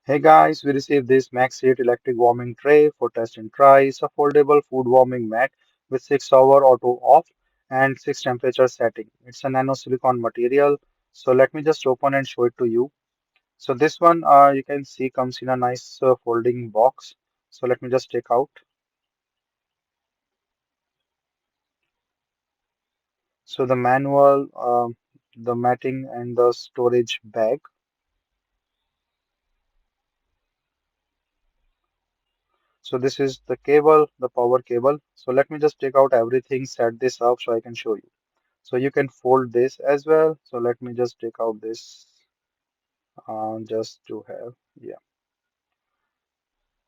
Hey guys, we received this Maxit electric warming tray for test and try. It's a foldable food warming mat with 6-hour auto off and 6 temperature setting. It's a nano silicone material. So let me just open and show it to you. So this one you can see comes in a nice folding box. So let me just take out. So the manual, the matting and the storage bag. So this is the cable, the power cable. So let me just take out everything, set this up so I can show you. So you can fold this as well. So let me just take out this just to have, yeah.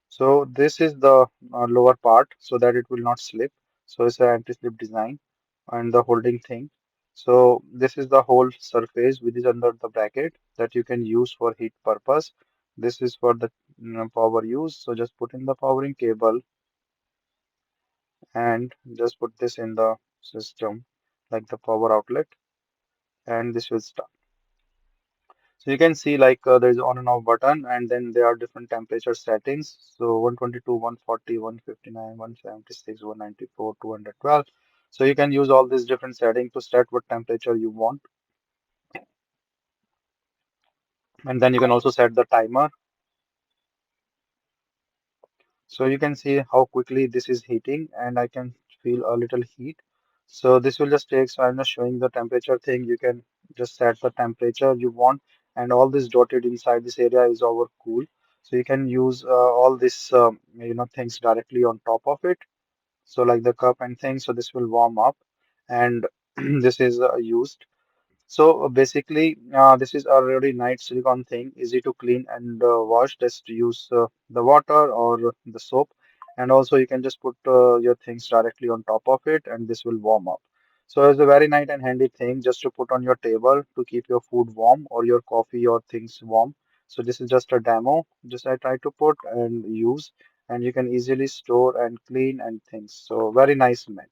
So this is the lower part so that it will not slip. So it's an anti-slip design and the holding thing. So this is the whole surface which is under the bracket that you can use for heat purpose. This is for the power use. So just put in the powering cable and just put this in the system like the power outlet and this will start. So you can see like there is on and off button and then there are different temperature settings. So 122, 140, 159, 176, 194, 212. So you can use all these different settings to set what temperature you want. And then you can also set the timer. So you can see how quickly this is heating and I can feel a little heat. So this will just take, so I'm just showing the temperature thing. You can just set the temperature you want and all this dotted inside this area is our cool. So you can use all this, things directly on top of it. So like the cup and things, so this will warm up and this is used. So basically, this is a really nice silicone thing, easy to clean and wash. Just use the water or the soap, and also you can just put your things directly on top of it, and this will warm up. So it's a very nice and handy thing just to put on your table to keep your food warm or your coffee or things warm. So this is just a demo. Just I try to put and use, and you can easily store and clean and things. So very nice, man.